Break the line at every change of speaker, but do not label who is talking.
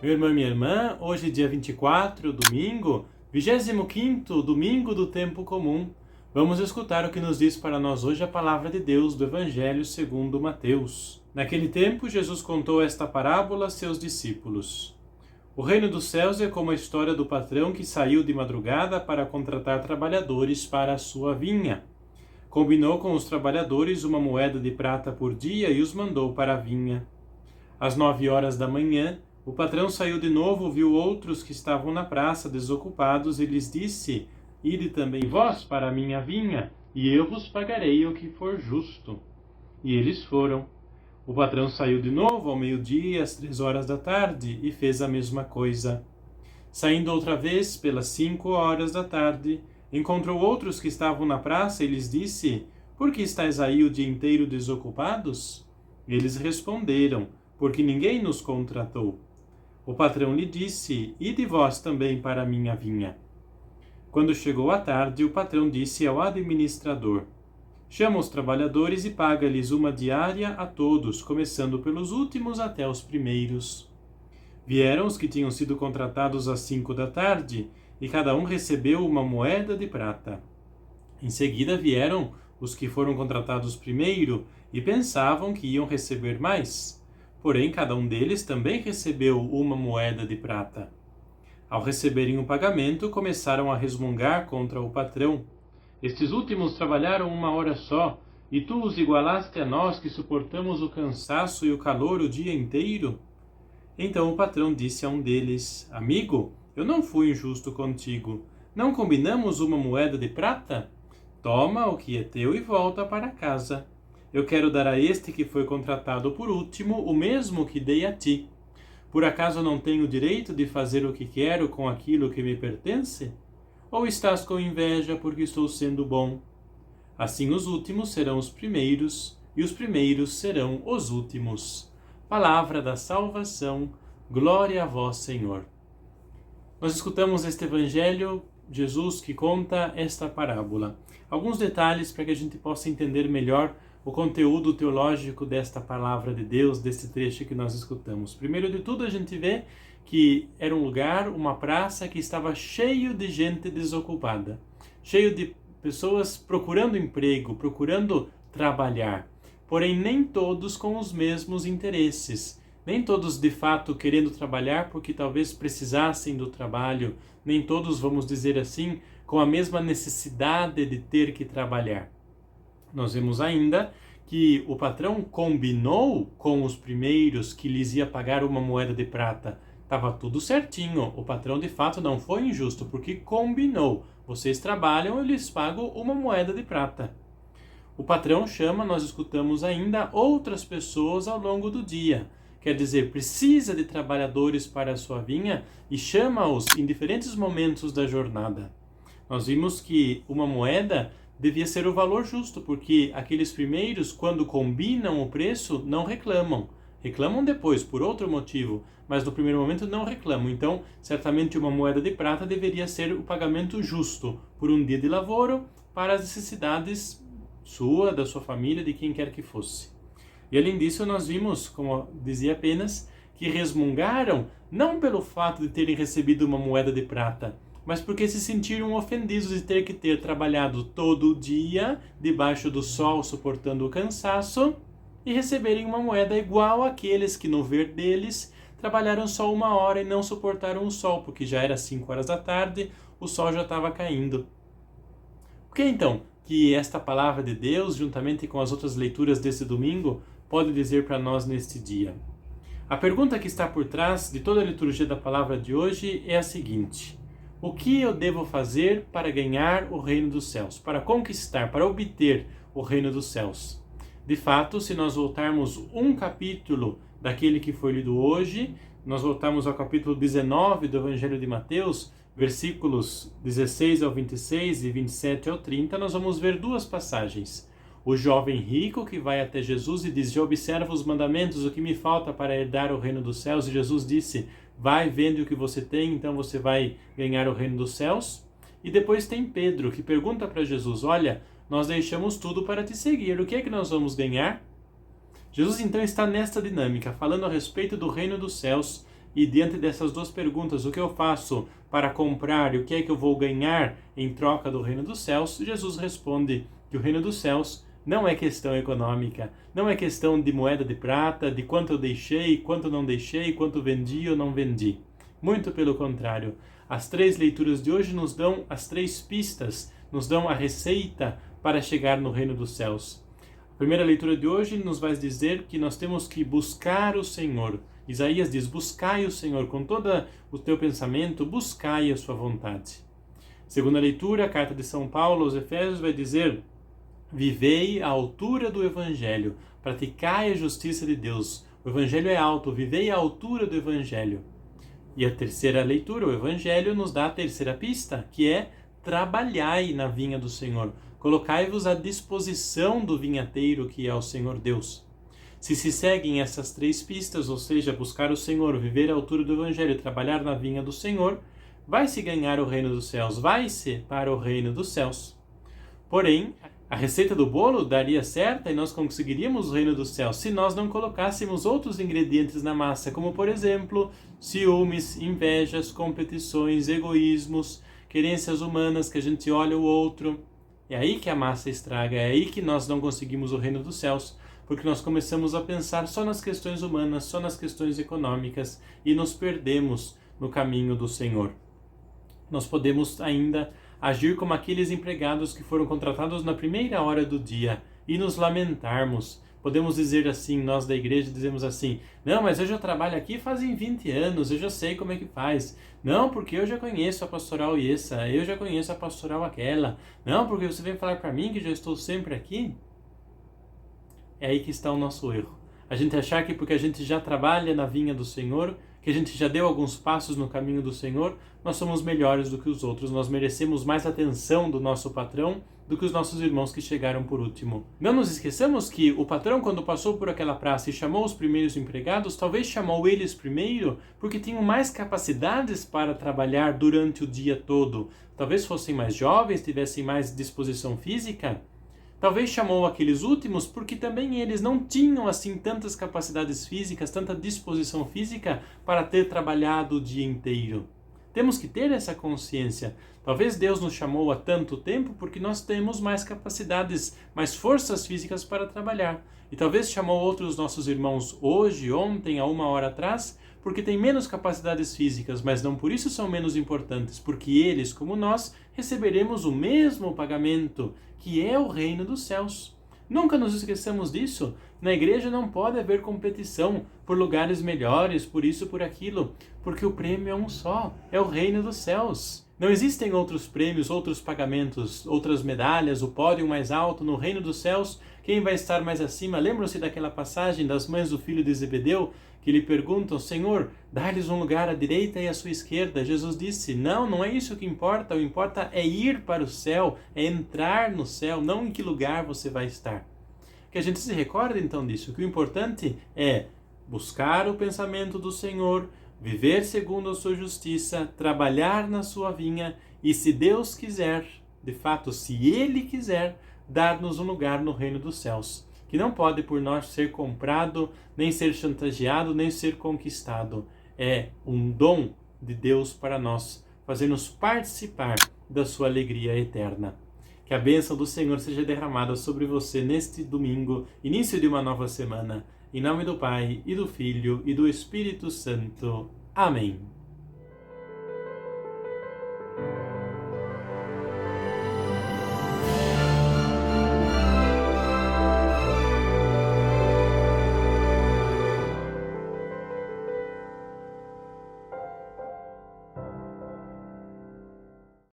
Meu irmão e minha irmã, hoje dia 24, domingo, 25º domingo do tempo comum. Vamos escutar o que nos diz para nós hoje a palavra de Deus do Evangelho segundo Mateus. Naquele tempo, Jesus contou esta parábola a seus discípulos. O reino dos céus é como a história do patrão que saiu de madrugada para contratar trabalhadores para a sua vinha. Combinou com os trabalhadores uma moeda de prata por dia e os mandou para a vinha. Às 9 horas da manhã, o patrão saiu de novo, viu outros que estavam na praça desocupados e lhes disse: Ide também vós para a minha vinha, e eu vos pagarei o que for justo. E eles foram. O patrão saiu de novo ao meio-dia, às 3 horas da tarde, e fez a mesma coisa. Saindo outra vez, pelas 5 horas da tarde, encontrou outros que estavam na praça e lhes disse: Por que estáis aí o dia inteiro desocupados? Eles responderam: Porque ninguém nos contratou. O patrão lhe disse: Ide vós também para a minha vinha. Quando chegou a tarde, o patrão disse ao administrador: Chama os trabalhadores e paga-lhes uma diária a todos, começando pelos últimos até os primeiros. Vieram os que tinham sido contratados às 5 da tarde, e cada um recebeu uma moeda de prata. Em seguida vieram os que foram contratados primeiro e pensavam que iam receber mais. Porém, cada um deles também recebeu uma moeda de prata. Ao receberem o pagamento, começaram a resmungar contra o patrão. Estes últimos trabalharam 1 hora só, e tu os igualaste a nós que suportamos o cansaço e o calor o dia inteiro? Então o patrão disse a um deles: Amigo, eu não fui injusto contigo. Não combinamos uma moeda de prata? Toma o que é teu e volta para casa. Eu quero dar a este que foi contratado por último o mesmo que dei a ti. Por acaso não tenho o direito de fazer o que quero com aquilo que me pertence? Ou estás com inveja porque estou sendo bom? Assim os últimos serão os primeiros, e os primeiros serão os últimos. Palavra da salvação, glória a vós, Senhor. Nós escutamos este Evangelho, Jesus que conta esta parábola. Alguns detalhes para que a gente possa entender melhor o conteúdo teológico desta palavra de Deus, deste trecho que nós escutamos. Primeiro de tudo, a gente vê que era um lugar, uma praça que estava cheio de gente desocupada, cheio de pessoas procurando emprego, procurando trabalhar, porém nem todos com os mesmos interesses, nem todos de fato querendo trabalhar porque talvez precisassem do trabalho, nem todos, vamos dizer assim, com a mesma necessidade de ter que trabalhar. Nós vemos ainda que o patrão combinou com os primeiros que lhes ia pagar uma moeda de prata. Estava tudo certinho. O patrão de fato não foi injusto, porque combinou. Vocês trabalham, eu lhes pago uma moeda de prata. O patrão chama, nós escutamos ainda, outras pessoas ao longo do dia. Quer dizer, precisa de trabalhadores para a sua vinha e chama-os em diferentes momentos da jornada. Nós vimos que uma moeda devia ser o valor justo, porque aqueles primeiros, quando combinam o preço, não reclamam. Reclamam depois, por outro motivo, mas no primeiro momento não reclamam. Então, certamente uma moeda de prata deveria ser o pagamento justo por um dia de lavoro para as necessidades sua, da sua família, de quem quer que fosse. E além disso, nós vimos, como dizia apenas, que resmungaram não pelo fato de terem recebido uma moeda de prata, mas porque se sentiram ofendidos de ter que ter trabalhado todo o dia, debaixo do sol, suportando o cansaço, e receberem uma moeda igual àqueles que, no ver deles, trabalharam só 1 hora e não suportaram o sol, porque já era 5 horas da tarde, o sol já estava caindo. O que então que esta palavra de Deus, juntamente com as outras leituras desse domingo, pode dizer para nós neste dia? A pergunta que está por trás de toda a liturgia da palavra de hoje é a seguinte: o que eu devo fazer para ganhar o reino dos céus, para conquistar, para obter o reino dos céus? De fato, se nós voltarmos um capítulo daquele que foi lido hoje, nós voltamos ao capítulo 19 do Evangelho de Mateus, versículos 16 ao 26 e 27 ao 30, nós vamos ver duas passagens. O jovem rico que vai até Jesus e diz: já observa os mandamentos, o que me falta para herdar o reino dos céus? E Jesus disse: vai, vende o que você tem, então você vai ganhar o reino dos céus. E depois tem Pedro, que pergunta para Jesus: olha, nós deixamos tudo para te seguir, o que é que nós vamos ganhar? Jesus então está nesta dinâmica, falando a respeito do reino dos céus, e diante dessas duas perguntas, o que eu faço para comprar e o que é que eu vou ganhar em troca do reino dos céus, Jesus responde que o reino dos céus não é questão econômica, não é questão de moeda de prata, de quanto eu deixei, quanto não deixei, quanto vendi ou não vendi. Muito pelo contrário. As 3 leituras de hoje nos dão as 3 pistas, nos dão a receita para chegar no reino dos céus. A primeira leitura de hoje nos vai dizer que nós temos que buscar o Senhor. Isaías diz: buscai o Senhor com todo o teu pensamento, buscai a sua vontade. Segunda leitura, a carta de São Paulo aos Efésios vai dizer: vivei à altura do Evangelho, praticai a justiça de Deus. O Evangelho é alto, vivei à altura do Evangelho. E a terceira leitura, o Evangelho, nos dá a terceira pista, que é: trabalhai na vinha do Senhor, colocai-vos à disposição do vinhateiro, que é o Senhor Deus. Se seguem essas 3 pistas, ou seja, buscar o Senhor, viver à altura do Evangelho, trabalhar na vinha do Senhor, vai-se ganhar o reino dos céus, vai-se para o reino dos céus. Porém, a receita do bolo daria certa e nós conseguiríamos o reino dos céus se nós não colocássemos outros ingredientes na massa, como por exemplo, ciúmes, invejas, competições, egoísmos, querências humanas que a gente olha o outro. É aí que a massa estraga, é aí que nós não conseguimos o reino dos céus, porque nós começamos a pensar só nas questões humanas, só nas questões econômicas e nos perdemos no caminho do Senhor. Nós podemos ainda agir como aqueles empregados que foram contratados na primeira hora do dia e nos lamentarmos. Podemos dizer assim, nós da igreja dizemos assim: não, mas eu já trabalho aqui fazem 20 anos, eu já sei como é que faz. Não, porque eu já conheço a pastoral essa, eu já conheço a pastoral aquela. Não, porque você vem falar para mim que já estou sempre aqui. É aí que está o nosso erro. A gente achar que porque a gente já trabalha na vinha do Senhor, que a gente já deu alguns passos no caminho do Senhor, nós somos melhores do que os outros, nós merecemos mais atenção do nosso patrão do que os nossos irmãos que chegaram por último. Não nos esqueçamos que o patrão, quando passou por aquela praça e chamou os primeiros empregados, talvez chamou eles primeiro porque tinham mais capacidades para trabalhar durante o dia todo. Talvez fossem mais jovens, tivessem mais disposição física. Talvez chamou aqueles últimos porque também eles não tinham assim tantas capacidades físicas, tanta disposição física para ter trabalhado o dia inteiro. Temos que ter essa consciência. Talvez Deus nos chamou há tanto tempo porque nós temos mais capacidades, mais forças físicas para trabalhar. E talvez chamou outros nossos irmãos hoje, ontem, há 1 hora atrás, porque têm menos capacidades físicas, mas não por isso são menos importantes, porque eles, como nós, receberemos o mesmo pagamento, que é o reino dos céus. Nunca nos esqueçamos disso. Na igreja não pode haver competição por lugares melhores, por isso, por aquilo, porque o prêmio é um só, é o reino dos céus. Não existem outros prêmios, outros pagamentos, outras medalhas, o pódio mais alto no reino dos céus. Quem vai estar mais acima? Lembram-se daquela passagem das mães do filho de Zebedeu, que lhe perguntam: Senhor, dá-lhes um lugar à direita e à sua esquerda. Jesus disse: não é isso que importa, o que importa é ir para o céu, é entrar no céu, não em que lugar você vai estar. Que a gente se recorde então disso, que o importante é buscar o pensamento do Senhor, viver segundo a sua justiça, trabalhar na sua vinha e, se Deus quiser, de fato, se Ele quiser, dar-nos um lugar no reino dos céus, que não pode por nós ser comprado, nem ser chantageado, nem ser conquistado. É um dom de Deus para nós, fazer-nos participar da sua alegria eterna. Que a bênção do Senhor seja derramada sobre você neste domingo, início de uma nova semana. Em nome do Pai, e do Filho, e do Espírito Santo. Amém.